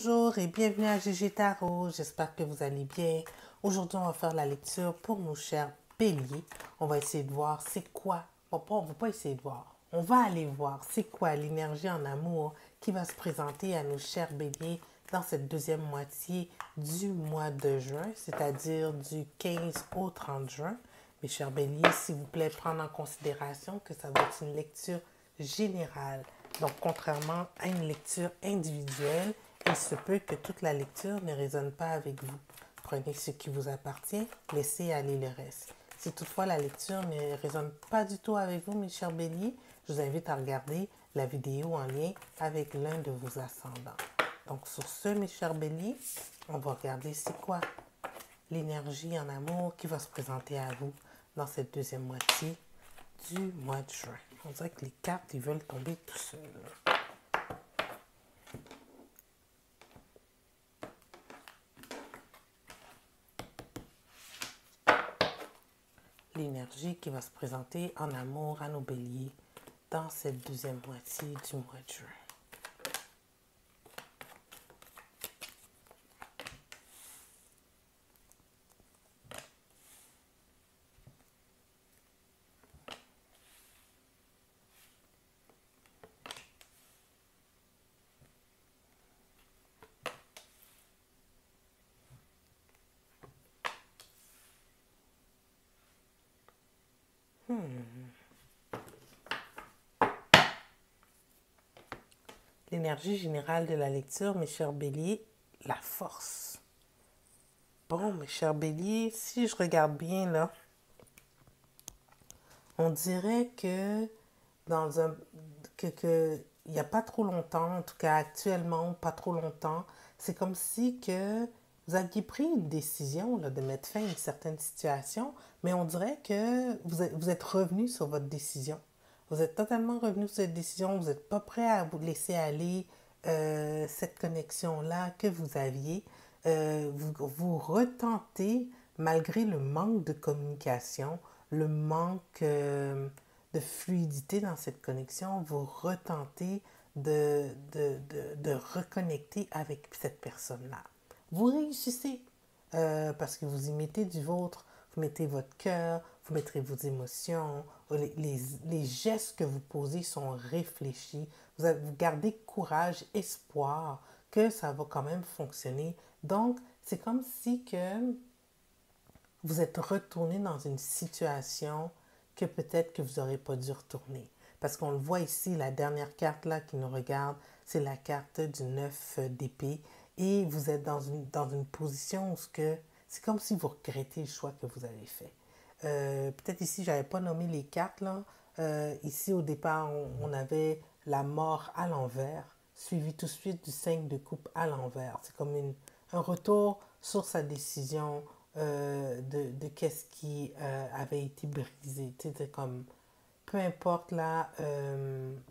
Bonjour et bienvenue à GG Tarot, j'espère que vous allez bien. Aujourd'hui, on va faire la lecture pour nos chers béliers. On va essayer de voir c'est quoi, bon, on ne va pas essayer de voir, on va aller voir c'est quoi l'énergie en amour qui va se présenter à nos chers béliers dans cette deuxième moitié du mois de juin, c'est-à-dire du 15 au 30 juin. Mes chers béliers, s'il vous plaît, prendre en considération que ça va être une lecture générale. Donc, contrairement à une lecture individuelle, il se peut que toute la lecture ne résonne pas avec vous. Prenez ce qui vous appartient, laissez aller le reste. Si toutefois la lecture ne résonne pas du tout avec vous, mes chers béliers, je vous invite à regarder la vidéo en lien avec l'un de vos ascendants. Donc, sur ce, mes chers béliers, on va regarder c'est quoi l'énergie en amour qui va se présenter à vous dans cette deuxième moitié du mois de juin. On dirait que les cartes, ils veulent tomber tout seuls. L'énergie qui va se présenter en amour à nos béliers dans cette deuxième moitié du mois de juin. L'énergie générale de la lecture, mes chers béliers, la force. Bon, mes chers béliers, si je regarde bien là, on dirait que dans un il n'y a pas trop longtemps, en tout cas actuellement, pas trop longtemps, c'est comme si que vous aviez pris une décision là, de mettre fin à une certaine situation, mais on dirait que vous êtes revenu sur votre décision. Vous êtes totalement revenu sur cette décision, vous n'êtes pas prêt à vous laisser aller cette connexion-là que vous aviez. Vous retentez, malgré le manque de communication, le manque de fluidité dans cette connexion, vous retentez de reconnecter avec cette personne-là. Vous réussissez parce que vous y mettez du vôtre, vous mettez votre cœur, vous mettrez vos émotions, les gestes que vous posez sont réfléchis, vous gardez courage, espoir que ça va quand même fonctionner. Donc, c'est comme si que vous êtes retourné dans une situation que peut-être que vous n'aurez pas dû retourner. Parce qu'on le voit ici, la dernière carte là qui nous regarde, c'est la carte du 9 d'épée. Et vous êtes dans une position où c'est comme si vous regrettez le choix que vous avez fait. Peut-être ici, je n'avais pas nommé les cartes là. Ici, au départ, on avait la mort à l'envers, suivi tout de suite du 5 de coupe à l'envers. C'est comme un retour sur sa décision de qu'est-ce qui avait été brisé. C'est comme, peu importe là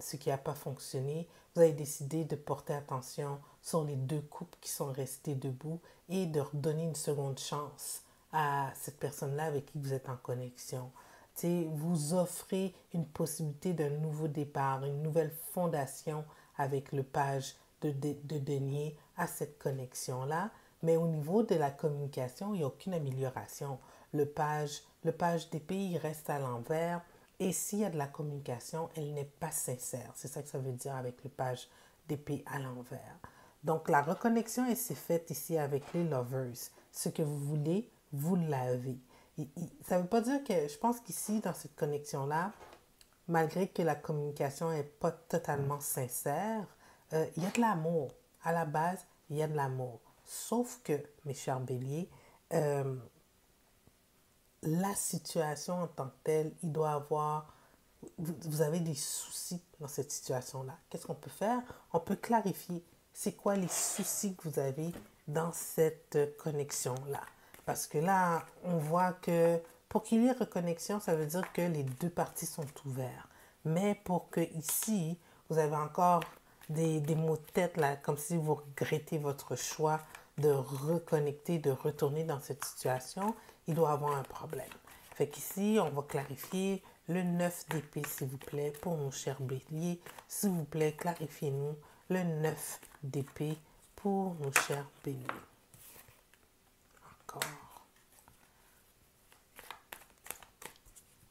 ce qui n'a pas fonctionné, vous avez décidé de porter attention sur les deux couples qui sont restés debout et de redonner une seconde chance à cette personne-là avec qui vous êtes en connexion. Vous offrez une possibilité d'un nouveau départ, une nouvelle fondation avec le page de denier à cette connexion-là. Mais au niveau de la communication, il n'y a aucune amélioration. Le page d'épée, il reste à l'envers. Et s'il y a de la communication, elle n'est pas sincère. C'est ça que ça veut dire avec le page d'épée à l'envers. Donc, la reconnexion, elle s'est faite ici avec les lovers. Ce que vous voulez, vous l'avez. Ça ne veut pas dire que, je pense qu'ici, dans cette connexion-là, malgré que la communication n'est pas totalement sincère, il y a de l'amour. À la base, il y a de l'amour. Sauf que, mes chers béliers, la situation en tant que telle, il doit avoir... Vous avez des soucis dans cette situation-là. Qu'est-ce qu'on peut faire? On peut clarifier c'est quoi les soucis que vous avez dans cette connexion-là. Parce que là, on voit que pour qu'il y ait reconnexion, ça veut dire que les deux parties sont ouvertes. Mais pour que ici, vous avez encore des maux de tête, là, comme si vous regrettez votre choix de reconnecter, de retourner dans cette situation, il doit y avoir un problème. Fait qu'ici, on va clarifier le 9 d'épée, s'il vous plaît, pour nos chers béliers. S'il vous plaît, clarifiez-nous le 9 d'épée pour nos chers béliers. Encore.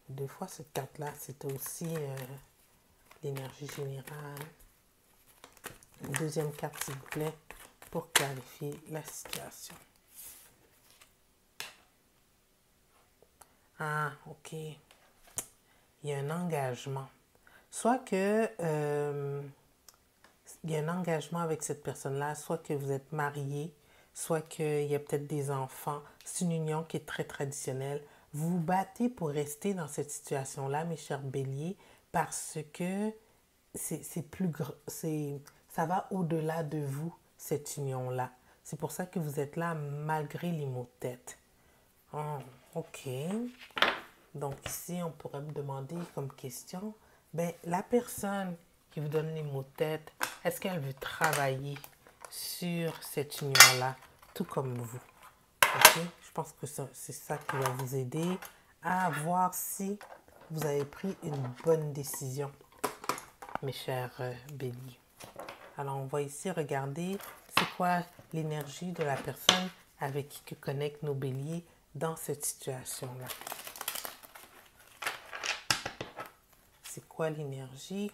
Des fois, cette carte-là, c'était aussi l'énergie générale. Une deuxième carte, s'il vous plaît, pour clarifier la situation. Ah, ok. Il y a un engagement. Soit que il y a un engagement avec cette personne-là, soit que vous êtes marié, soit qu'il y a peut-être des enfants. C'est une union qui est très traditionnelle. Vous vous battez pour rester dans cette situation-là, mes chers béliers, parce que c'est plus ça va au-delà de vous, cette union-là. C'est pour ça que vous êtes là malgré les maux de tête. Oh, ok. Donc ici, on pourrait me demander comme question, ben, la personne qui vous donne les maux de tête, est-ce qu'elle veut travailler sur cette union-là, tout comme vous? Ok? Je pense que c'est ça qui va vous aider à voir si vous avez pris une bonne décision, mes chers béliers. Alors, on va ici regarder c'est quoi l'énergie de la personne avec qui connectent nos béliers dans cette situation-là. C'est quoi l'énergie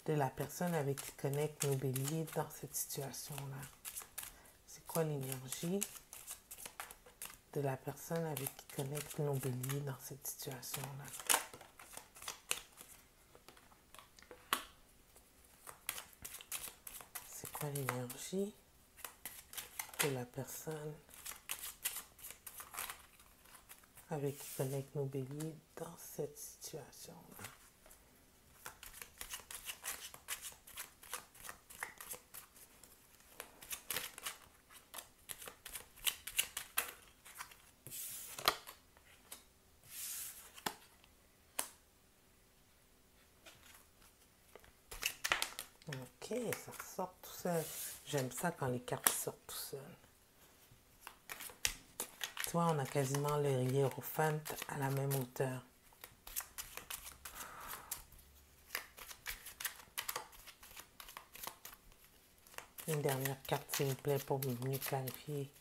de la personne avec qui connecte nos béliers dans cette situation-là? C'est quoi l'énergie de la personne avec qui connecte nos béliers dans cette situation-là? C'est quoi l'énergie de la personne avec qui connecte nos béliers dans cette situation-là? Ok, ça ressort tout seul. J'aime ça quand les cartes sortent tout seul. Tu vois, on a quasiment le hiérophante à la même hauteur. Une dernière carte, s'il vous plaît, pour mieux clarifier,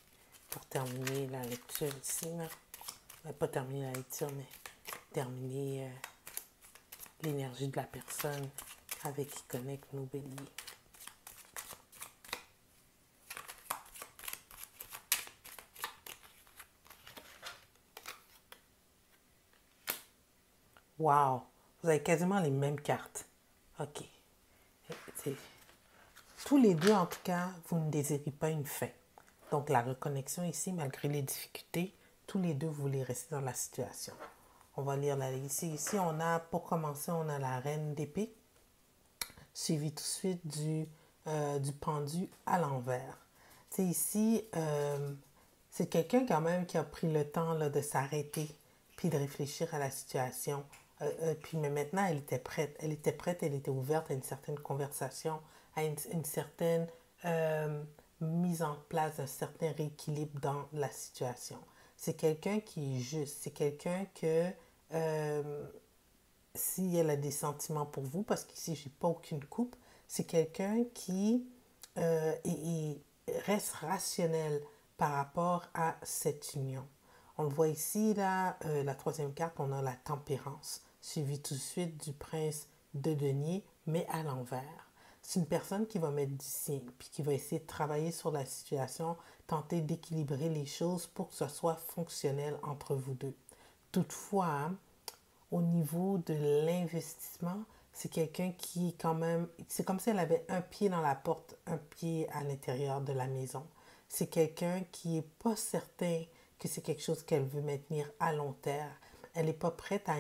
pour terminer la lecture ici. Pas terminer la lecture, mais terminer l'énergie de la personne avec qui connecte nos béliers. Wow! Vous avez quasiment les mêmes cartes. OK. Tous les deux, en tout cas, vous ne désirez pas une fin. Donc, la reconnexion ici, malgré les difficultés, tous les deux voulez rester dans la situation. On va lire la ici. Ici, on a, pour commencer, on a la reine d'épée, suivi tout de suite du pendu à l'envers. Tu sais, ici, c'est quelqu'un quand même qui a pris le temps là, de s'arrêter puis de réfléchir à la situation. Puis, mais maintenant, elle était prête. Elle était prête, elle était ouverte à une certaine conversation, à une certaine mise en place d'un certain rééquilibre dans la situation. C'est quelqu'un qui est juste. C'est quelqu'un que si elle a des sentiments pour vous, parce qu'ici, je n'ai pas aucune coupe, c'est quelqu'un qui reste rationnel par rapport à cette union. On le voit ici, là, la troisième carte, on a la tempérance, suivie tout de suite du prince de denier, mais à l'envers. C'est une personne qui va mettre du sien, puis qui va essayer de travailler sur la situation, tenter d'équilibrer les choses pour que ce soit fonctionnel entre vous deux. Toutefois, hein, au niveau de l'investissement, c'est quelqu'un qui quand même, c'est comme si elle avait un pied dans la porte, un pied à l'intérieur de la maison. C'est quelqu'un qui n'est pas certain que c'est quelque chose qu'elle veut maintenir à long terme. Elle n'est pas prête à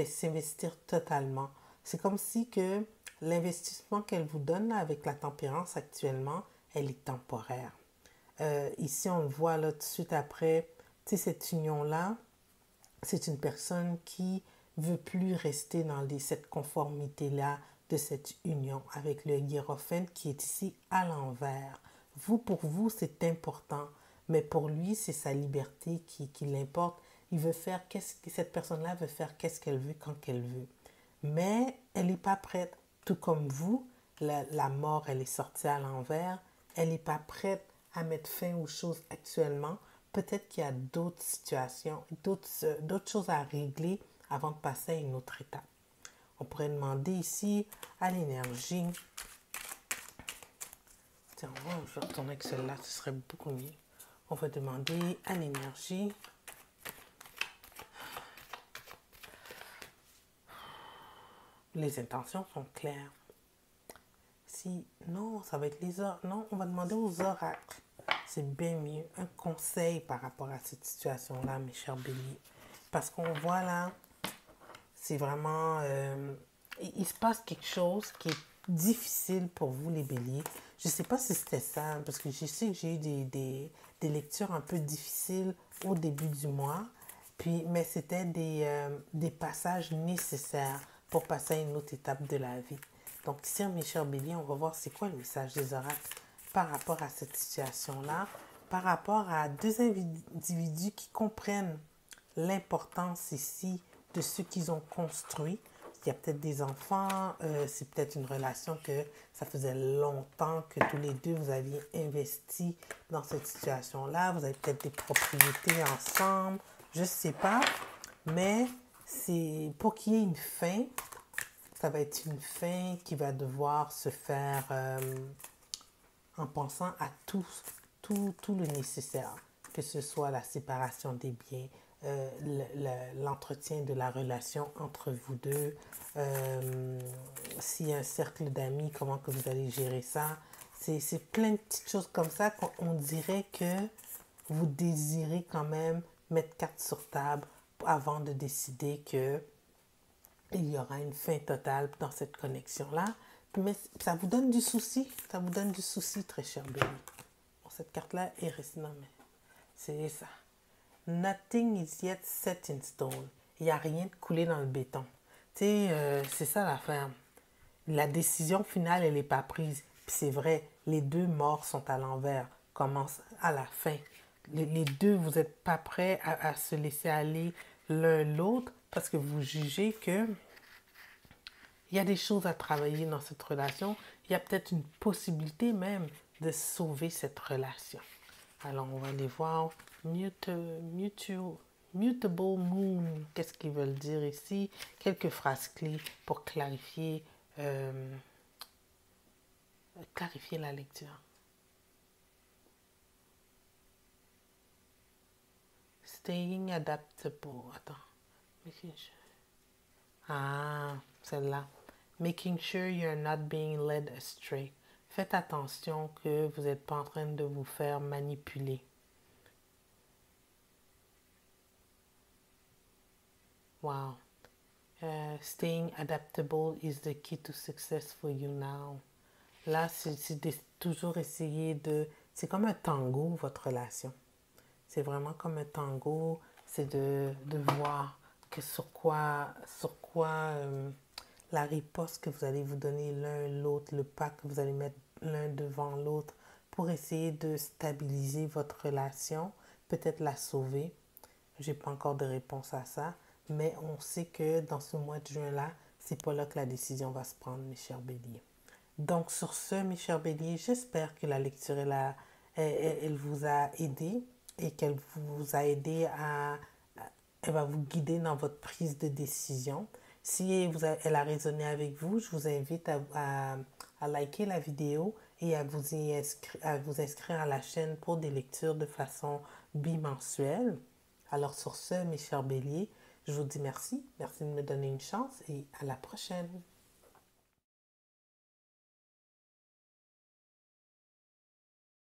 s'investir totalement. C'est comme si que l'investissement qu'elle vous donne là, avec la tempérance actuellement, elle est temporaire. Ici, on le voit là tout de suite après, tu sais, cette union-là, c'est une personne qui veut plus rester dans cette conformité-là de cette union avec le hiérophante qui est ici à l'envers. Vous, pour vous, c'est important, mais pour lui, c'est sa liberté qui l'importe. Il veut faire cette personne-là veut faire qu'est-ce qu'elle veut quand qu'elle veut. Mais elle n'est pas prête. Tout comme vous, la mort, elle est sortie à l'envers. elle n'est pas prête à mettre fin aux choses actuellement. Peut-être qu'il y a d'autres situations, d'autres choses à régler avant de passer à une autre étape. On pourrait demander ici à l'énergie. Tiens, je vais retourner avec celle-là, ce serait beaucoup mieux. On va demander à l'énergie. Les intentions sont claires. Si non, ça va être les oracles. Non, on va demander aux oracles. C'est bien mieux. Un conseil par rapport à cette situation-là, mes chers béliers. Parce qu'on voit là, c'est vraiment... il se passe quelque chose qui est difficile pour vous, les béliers. Je ne sais pas si c'était ça, parce que je sais que j'ai eu des lectures un peu difficiles au début du mois. Puis, mais c'était des passages nécessaires pour passer à une autre étape de la vie. Donc ici, mes chers béliers, on va voir c'est quoi le message des oracles par rapport à cette situation-là, par rapport à deux individus qui comprennent l'importance ici de ce qu'ils ont construit. Il y a peut-être des enfants, c'est peut-être une relation que ça faisait longtemps que tous les deux vous aviez investi dans cette situation-là. Vous avez peut-être des propriétés ensemble, je ne sais pas, mais c'est pour qu'il y ait une fin. Ça va être une fin qui va devoir se faire en pensant à tout le nécessaire, que ce soit la séparation des biens, l'entretien de la relation entre vous deux, s'il y a un cercle d'amis, comment que vous allez gérer ça. C'est plein de petites choses comme ça qu'on dirait que vous désirez quand même mettre carte sur table avant de décider que il y aura une fin totale dans cette connexion-là. Mais ça vous donne du souci. Ça vous donne du souci, très cher béni. Bon, cette carte-là est restée. Non, mais c'est ça. Nothing is yet set in stone. Il n'y a rien de coulé dans le béton. Tu sais, c'est ça l'affaire. La décision finale, elle n'est pas prise. Puis c'est vrai, les deux morts sont à l'envers. Commence à la fin. Les deux, vous n'êtes pas prêts à se laisser aller l'un l'autre parce que vous jugez que il y a des choses à travailler dans cette relation. Il y a peut-être une possibilité même de sauver cette relation. Alors, on va aller voir Mutable Moon. Qu'est-ce qu'ils veulent dire ici? Quelques phrases clés pour clarifier la lecture. Staying adaptable. Attends. Making sure. Ah, celle-là. Making sure you're not being led astray. Faites attention que vous n'êtes pas en train de vous faire manipuler. Wow. Staying adaptable is the key to success for you now. Là, c'est toujours essayer de... C'est comme un tango, votre relation. C'est vraiment comme un tango. C'est de voir que sur quoi la riposte que vous allez vous donner l'un l'autre, le pas que vous allez mettre l'un devant l'autre pour essayer de stabiliser votre relation, peut-être la sauver. Je n'ai pas encore de réponse à ça, mais on sait que dans ce mois de juin-là, c'est pas là que la décision va se prendre, mes chers béliers. Donc, sur ce, mes chers béliers, j'espère que la lecture elle vous a aidé et qu'elle vous a aidé elle va vous guider dans votre prise de décision. Si elle a résonné avec vous, je vous invite à liker la vidéo et à vous inscrire à la chaîne pour des lectures de façon bimensuelle. Alors sur ce, mes chers béliers, je vous dis merci. Merci de me donner une chance et à la prochaine.